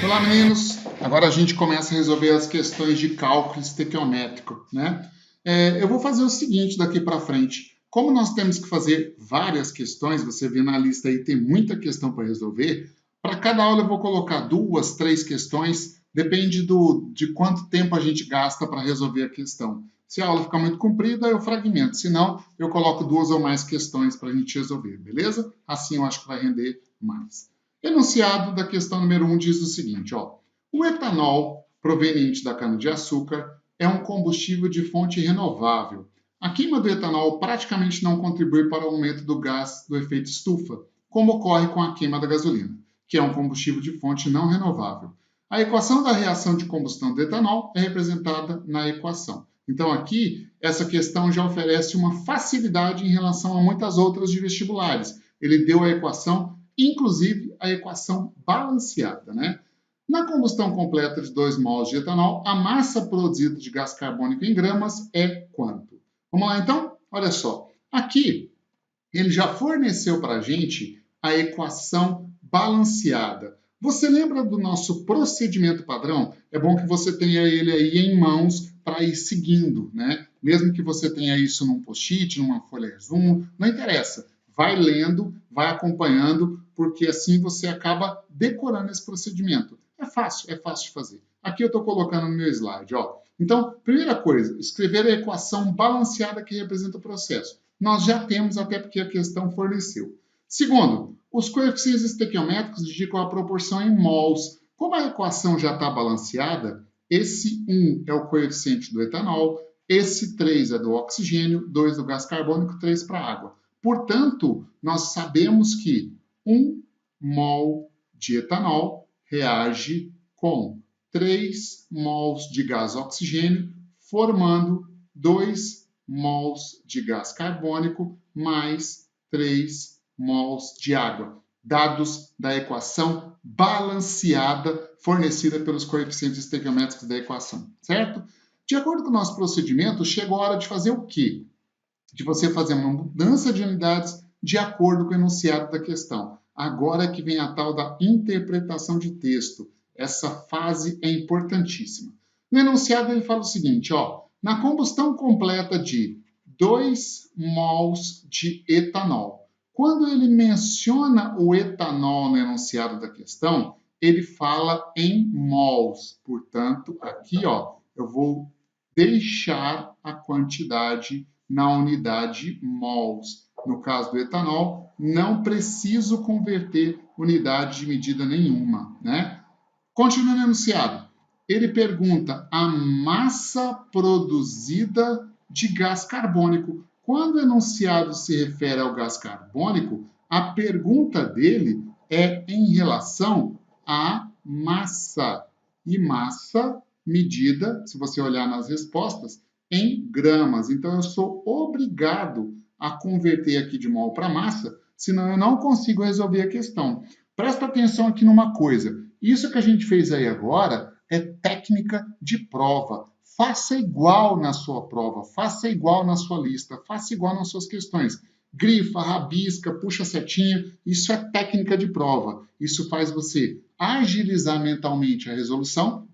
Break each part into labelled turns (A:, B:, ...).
A: Olá, meninos! Agora a gente começa a resolver as questões de cálculo estequiométrico, né? Eu vou fazer o seguinte daqui para frente. Como nós temos que fazer várias questões, você vê na lista aí, tem muita questão para resolver. Para cada aula eu vou colocar 2, 3 questões, depende de quanto tempo a gente gasta para resolver a questão. Se a aula ficar muito comprida, eu fragmento. Se não, eu coloco 2 ou mais questões para a gente resolver, beleza? Assim eu acho que vai render mais. Enunciado da questão número 1 diz o seguinte, ó. O etanol proveniente da cana-de-açúcar é um combustível de fonte renovável. A queima do etanol praticamente não contribui para o aumento do gás do efeito estufa, como ocorre com a queima da gasolina, que é um combustível de fonte não renovável. A equação da reação de combustão do etanol é representada na equação. Então, aqui, essa questão já oferece uma facilidade em relação a muitas outras de vestibulares. Ele deu a equação, inclusive a equação balanceada, né? Na combustão completa de 2 mols de etanol, a massa produzida de gás carbônico em gramas é quanto? Vamos lá, então? Olha só. Aqui, ele já forneceu para a gente a equação balanceada. Você lembra do nosso procedimento padrão? É bom que você tenha ele aí em mãos para ir seguindo, né? Mesmo que você tenha isso num post-it, numa folha resumo, não interessa. Vai lendo, vai acompanhando, porque assim você acaba decorando esse procedimento. É fácil de fazer. Aqui eu estou colocando no meu slide, ó. Então, primeira coisa, escrever a equação balanceada que representa o processo. Nós já temos, até porque a questão forneceu. Segundo, os coeficientes estequiométricos indicam a proporção em mols. Como a equação já está balanceada, esse 1 é o coeficiente do etanol, esse 3 é do oxigênio, 2 do gás carbônico, 3 para a água. Portanto, nós sabemos que 1 mol de etanol reage com 3 mols de gás oxigênio, formando 2 mols de gás carbônico mais 3 mols de água, dados da equação balanceada fornecida pelos coeficientes estequiométricos da equação, certo? De acordo com o nosso procedimento, chegou a hora de fazer o quê? De você fazer uma mudança de unidades de acordo com o enunciado da questão. Agora é que vem a tal da interpretação de texto. Essa fase é importantíssima. No enunciado ele fala o seguinte, ó, na combustão completa de 2 mols de etanol. Quando ele menciona o etanol no enunciado da questão, ele fala em mols. Portanto, aqui, ó, eu vou deixar a quantidade na unidade mols. No caso do etanol, não preciso converter unidade de medida nenhuma, né? Continuando o enunciado, ele pergunta a massa produzida de gás carbônico. Quando o enunciado se refere ao gás carbônico, a pergunta dele é em relação à massa. E massa medida, se você olhar nas respostas, em gramas. Então, eu sou obrigado a converter aqui de mol para massa, senão eu não consigo resolver a questão. Presta atenção aqui numa coisa. Isso que a gente fez aí agora é técnica de prova. Faça igual na sua prova, faça igual na sua lista, faça igual nas suas questões. Grifa, rabisca, puxa a setinha, isso é técnica de prova. Isso faz você agilizar mentalmente a resolução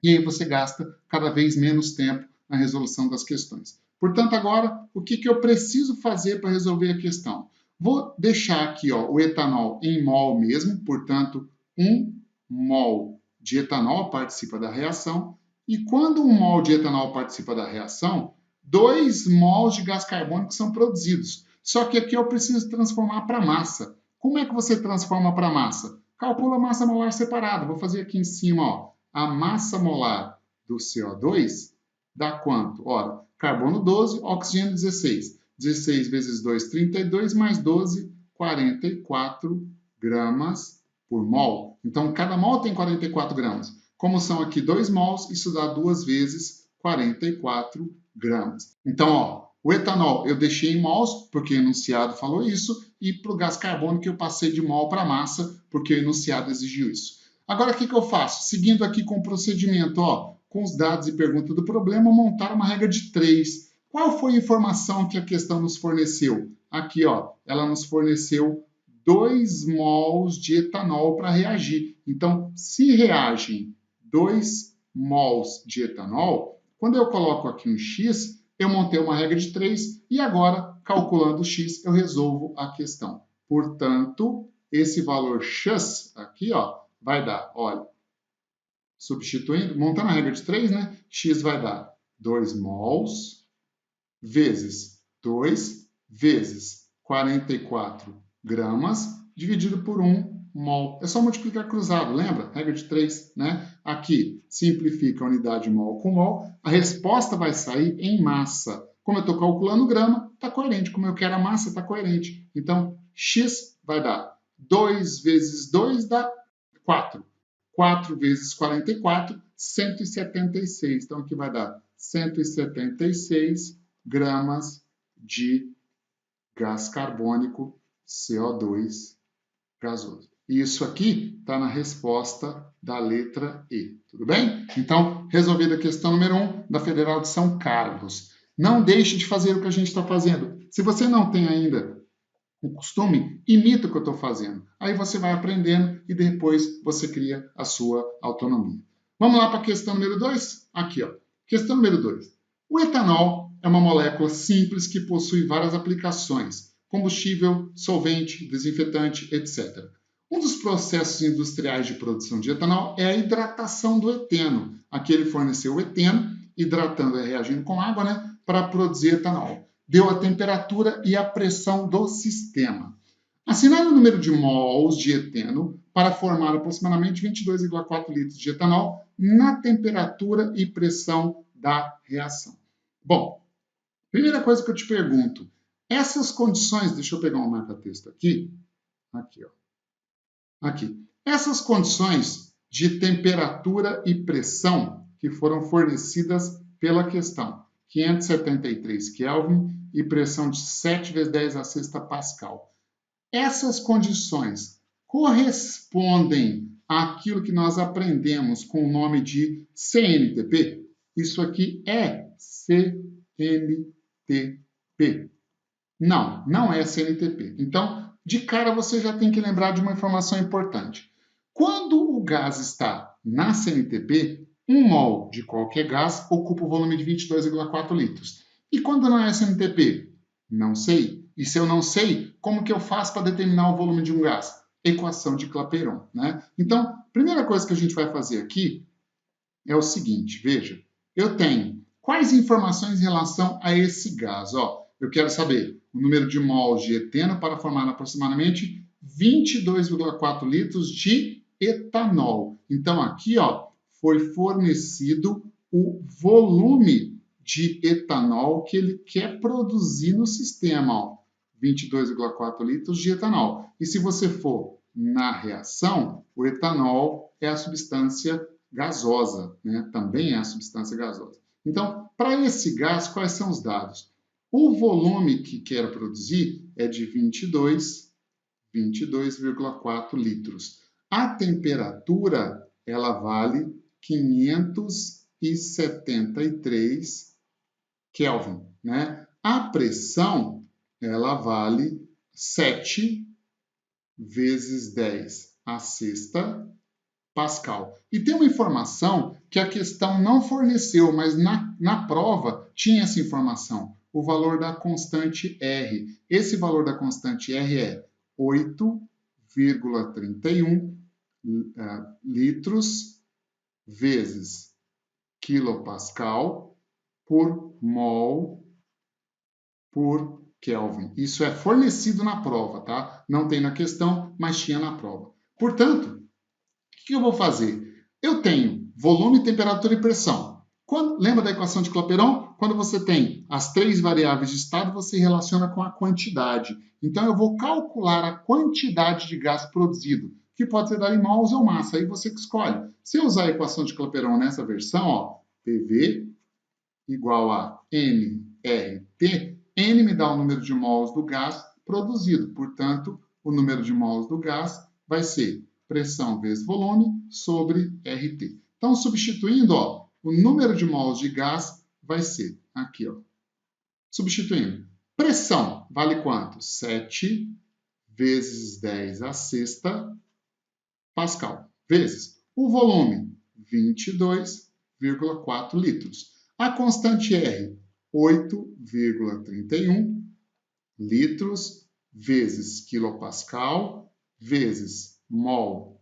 A: e aí você gasta cada vez menos tempo na resolução das questões. Portanto, agora, o que eu preciso fazer para resolver a questão? Vou deixar aqui ó, o etanol em mol mesmo, portanto, 1 mol de etanol participa da reação, e quando 1 mol de etanol participa da reação, 2 mols de gás carbônico são produzidos. Só que aqui eu preciso transformar para massa. Como é que você transforma para massa? Calcula a massa molar separada. Vou fazer aqui em cima, ó. A massa molar do CO2 dá quanto? Ora, carbono 12, oxigênio 16. 16 vezes 2, 32, mais 12, 44 gramas por mol. Então, cada mol tem 44 gramas. Como são aqui 2 mols, isso dá 2 vezes 44 gramas. Então, ó, o etanol eu deixei em mols, porque o enunciado falou isso, e para o gás carbônico eu passei de mol para massa, porque o enunciado exigiu isso. Agora, o que eu faço? Seguindo aqui com o procedimento, ó, com os dados e pergunta do problema, montar uma regra de 3. Qual foi a informação que a questão nos forneceu? Aqui, ó, ela nos forneceu 2 mols de etanol para reagir. Então, se reagem 2 mols de etanol, quando eu coloco aqui um X, eu montei uma regra de 3 e agora, calculando o X, eu resolvo a questão. Portanto, esse valor X aqui, ó, vai dar, olha, substituindo, montando a regra de 3, né? X vai dar 2 mols vezes 2 vezes 44 gramas dividido por 1 mol. É só multiplicar cruzado, lembra? Regra de 3, né? Aqui, simplifica a unidade mol com mol, a resposta vai sair em massa. Como eu estou calculando grama, está coerente. Como eu quero a massa, está coerente. Então, X vai dar 2 vezes 2 dá 4. 4 vezes 44, 176. Então, aqui vai dar 176 gramas de gás carbônico CO2 gasoso. E isso aqui está na resposta da letra E, tudo bem? Então, resolvida a questão número 1 da Federal de São Carlos. Não deixe de fazer o que a gente está fazendo. Se você não tem ainda o costume, imita o que eu estou fazendo. Aí você vai aprendendo e depois você cria a sua autonomia. Vamos lá para a questão número 2? Aqui, ó. Questão número 2. O etanol é uma molécula simples que possui várias aplicações: combustível, solvente, desinfetante, etc. Um dos processos industriais de produção de etanol é a hidratação do eteno. Aqui ele forneceu o eteno, hidratando e reagindo com água, né, para produzir etanol. Deu a temperatura e a pressão do sistema. Assinale o número de mols de eteno para formar aproximadamente 22,4 litros de etanol na temperatura e pressão da reação. Bom, primeira coisa que eu te pergunto, essas condições, deixa eu pegar uma marca-texto aqui, ó. Aqui. Essas condições de temperatura e pressão que foram fornecidas pela questão, 573 Kelvin e pressão de 7 vezes 10 a sexta Pascal. Essas condições correspondem àquilo que nós aprendemos com o nome de CNTP? Isso aqui é CNTP. Não, não é CNTP. Então, de cara você já tem que lembrar de uma informação importante. Quando o gás está na CNTP, 1 mol de qualquer gás ocupa o volume de 22,4 litros. E quando não é CNTP? Não sei. E se eu não sei, como que eu faço para determinar o volume de um gás? Equação de Clapeyron, né? Então, a primeira coisa que a gente vai fazer aqui é o seguinte, veja, eu tenho quais informações em relação a esse gás? Ó, eu quero saber o número de mols de eteno para formar aproximadamente 22,4 litros de etanol. Então, aqui, ó, foi fornecido o volume de etanol que ele quer produzir no sistema, ó, 22,4 litros de etanol. E se você for na reação, o etanol é a substância gasosa, né? Também é a substância gasosa. Então, para esse gás, quais são os dados? O volume que quero produzir é de 22,4 litros. A temperatura, ela vale 573 Kelvin, né? A pressão, ela vale 7 vezes 10 a sexta Pascal. E tem uma informação que a questão não forneceu, mas na prova tinha essa informação. O valor da constante R. Esse valor da constante R é 8,31 litros vezes quilopascal por mol por Kelvin. Isso é fornecido na prova, tá? Não tem na questão, mas tinha na prova. Portanto, o que eu vou fazer? Eu tenho volume, temperatura e pressão. Lembra da equação de Clapeyron? Quando você tem as 3 variáveis de estado, você relaciona com a quantidade. Então, eu vou calcular a quantidade de gás produzido, que pode ser dado em mols ou massa, aí você que escolhe. Se eu usar a equação de Clapeyron nessa versão, ó, PV igual a nRT, N me dá o número de mols do gás produzido. Portanto, o número de mols do gás vai ser pressão vezes volume sobre RT. Então, substituindo, ó, o número de mols de gás vai ser aqui, ó, Substituindo. Pressão vale quanto? 7 vezes 10 a sexta Pascal. Vezes o volume, 22,4 litros. A constante R, 8,31 litros, vezes quilopascal, vezes mol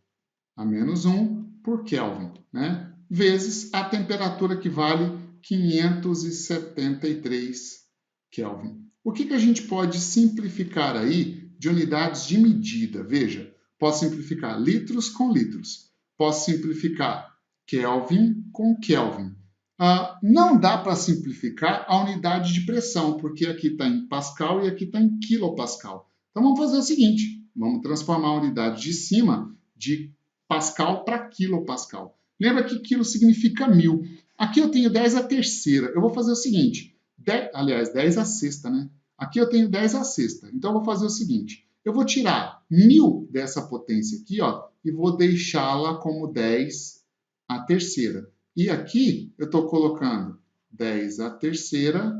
A: a menos 1 por Kelvin, né? Vezes a temperatura que vale 573 Kelvin. O que a gente pode simplificar aí de unidades de medida? Veja, posso simplificar litros com litros, posso simplificar Kelvin com Kelvin. Não dá para simplificar a unidade de pressão, porque aqui está em Pascal e aqui está em quilopascal. Então vamos fazer o seguinte, vamos transformar a unidade de cima de Pascal para quilopascal. Lembra que quilo significa 1000. Aqui eu tenho 10 à terceira. Eu vou fazer o seguinte, 10 à sexta, né? Aqui eu tenho 10 à sexta. Então eu vou fazer o seguinte, eu vou tirar 1000 dessa potência aqui, ó, e vou deixá-la como 10 à terceira. E aqui eu estou colocando 10 à terceira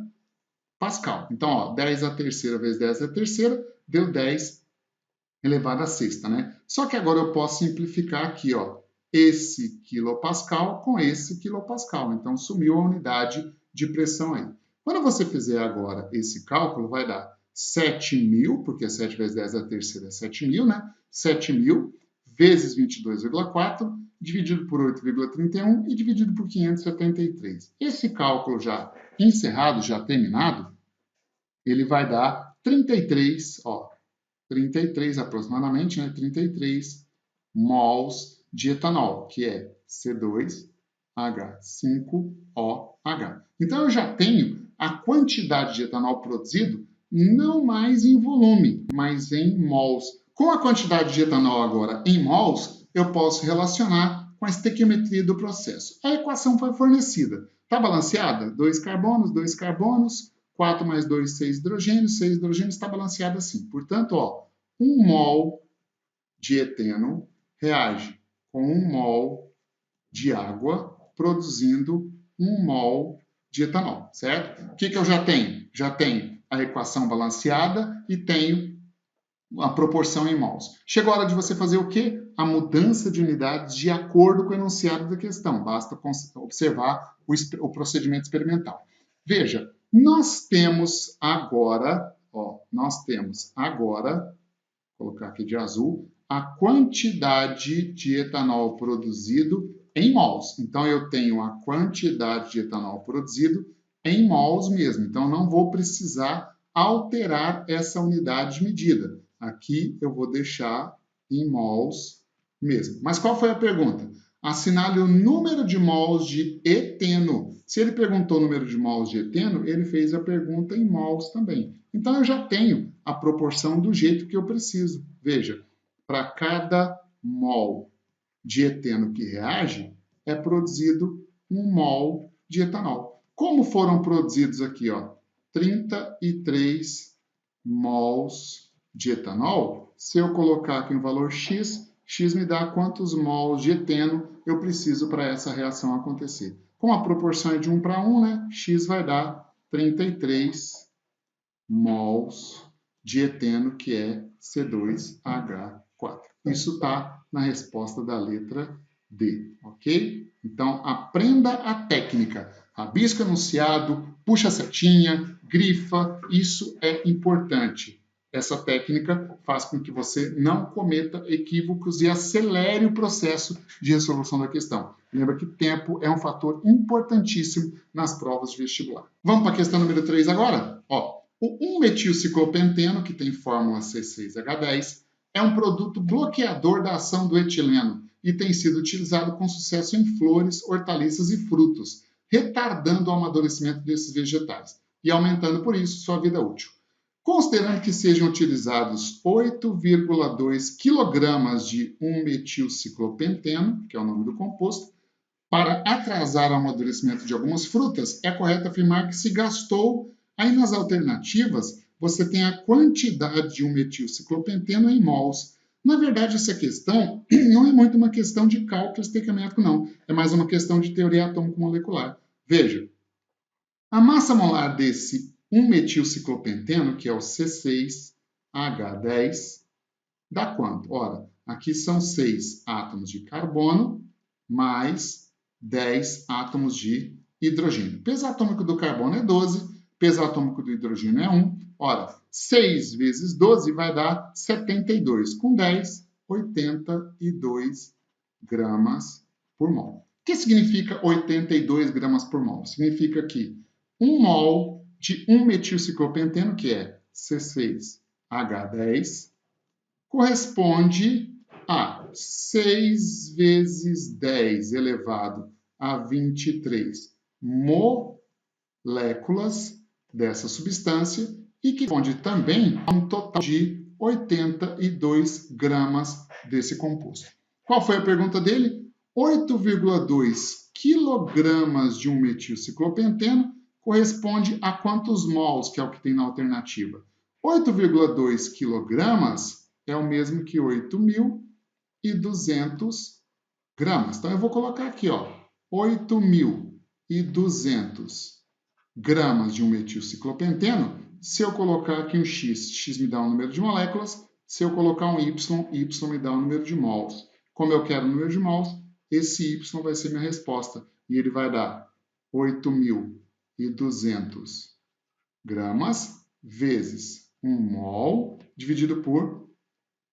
A: Pascal. Então, ó, 10 à terceira vezes 10 à terceira deu 10 elevado à sexta, né? Só que agora eu posso simplificar aqui, ó, esse quilopascal com esse quilopascal. Então, sumiu a unidade de pressão aí. Quando você fizer agora esse cálculo, vai dar 7.000, porque 7 vezes 10 à terceira é 7.000, né? 7.000 vezes 22,4, dividido por 8,31 e dividido por 573. Esse cálculo já encerrado, já terminado, ele vai dar 33, ó, 33 aproximadamente, né? 33 mols de etanol, que é C2H5OH. Então, eu já tenho a quantidade de etanol produzido não mais em volume, mas em mols. Com a quantidade de etanol agora em mols, eu posso relacionar com a estequiometria do processo. A equação foi fornecida. Está balanceada? 2 carbonos, 4 mais 2, 6 hidrogênios, 6 hidrogênios está balanceada assim. Portanto, ó, 1 mol de eteno reage com 1 mol de água, produzindo 1 mol de etanol, certo? O que eu já tenho? Já tenho a equação balanceada e tenho a proporção em mols. Chegou a hora de você fazer o quê? A mudança de unidades de acordo com o enunciado da questão. Basta observar o procedimento experimental. Veja, nós temos agora, vou colocar aqui de azul, a quantidade de etanol produzido em mols. Então, eu tenho a quantidade de etanol produzido em mols mesmo. Então, não vou precisar alterar essa unidade de medida. Aqui eu vou deixar em mols mesmo. Mas qual foi a pergunta? Assinale o número de mols de eteno. Se ele perguntou o número de mols de eteno, ele fez a pergunta em mols também. Então, eu já tenho a proporção do jeito que eu preciso. Veja, para cada mol de eteno que reage, é produzido 1 mol de etanol. Como foram produzidos aqui, ó, 33 mols de etanol, se eu colocar aqui um valor x, x me dá quantos mols de eteno eu preciso para essa reação acontecer. Com a proporção de 1 para 1, né, x vai dar 33 mols de eteno, que é C2H4. Isso está na resposta da letra D, ok? Então, aprenda a técnica. Rabisca enunciado, puxa a setinha, grifa, isso é importante. Essa técnica faz com que você não cometa equívocos e acelere o processo de resolução da questão. Lembra que tempo é um fator importantíssimo nas provas de vestibular. Vamos para a questão número 3 agora? Ó, o 1-metilciclopenteno, que tem fórmula C6H10, é um produto bloqueador da ação do etileno e tem sido utilizado com sucesso em flores, hortaliças e frutos, retardando o amadurecimento desses vegetais e aumentando, por isso, sua vida útil. Considerando que sejam utilizados 8,2 kg de 1-metilciclopenteno, que é o nome do composto, para atrasar o amadurecimento de algumas frutas, é correto afirmar que se gastou. Aí nas alternativas, você tem a quantidade de 1-metilciclopenteno em mols. Na verdade, essa questão não é muito uma questão de cálculo estequiométrico, não. É mais uma questão de teoria atômico-molecular. Veja, a massa molar desse 1-metilciclopenteno, que é o C6H10, dá quanto? Ora, aqui são 6 átomos de carbono mais 10 átomos de hidrogênio. Peso atômico do carbono é 12, peso atômico do hidrogênio é 1. Ora, 6 vezes 12 vai dar 72. Com 10, 82 gramas por mol. O que significa 82 gramas por mol? Significa que 1 mol de 1-metilciclopenteno, que é C6H10, corresponde a 6 vezes 10 elevado a 23 moléculas dessa substância e que corresponde também a um total de 82 gramas desse composto. Qual foi a pergunta dele? 8,2 quilogramas de 1-metilciclopenteno corresponde a quantos mols, que é o que tem na alternativa? 8,2 quilogramas é o mesmo que 8.200 gramas. Então, eu vou colocar aqui, 8.200 gramas de 1-metilciclopenteno. Se eu colocar aqui um X, X me dá um número de moléculas. Se eu colocar um Y, Y me dá um número de mols. Como eu quero o número de mols, esse Y vai ser minha resposta. E ele vai dar 8.200 gramas vezes 1 mol dividido por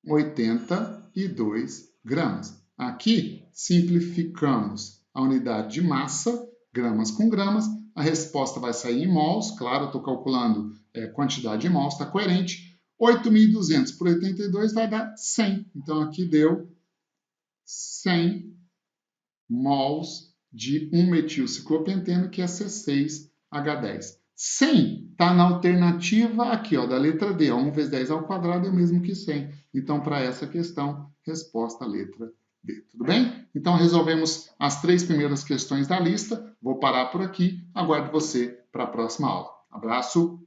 A: 82 gramas. Aqui, simplificamos a unidade de massa, gramas com gramas. A resposta vai sair em mols. Claro, eu estou calculando quantidade de mols, está coerente. 8.200 por 82 vai dar 100. Então, aqui deu 100 mols de 1-metilciclopenteno, que é C6H10. 100 está na alternativa aqui, da letra D. 1 vezes 10 ao quadrado é o mesmo que 100. Então, para essa questão, resposta letra D. Tudo bem? Então, resolvemos as 3 primeiras questões da lista. Vou parar por aqui. Aguardo você para a próxima aula. Abraço!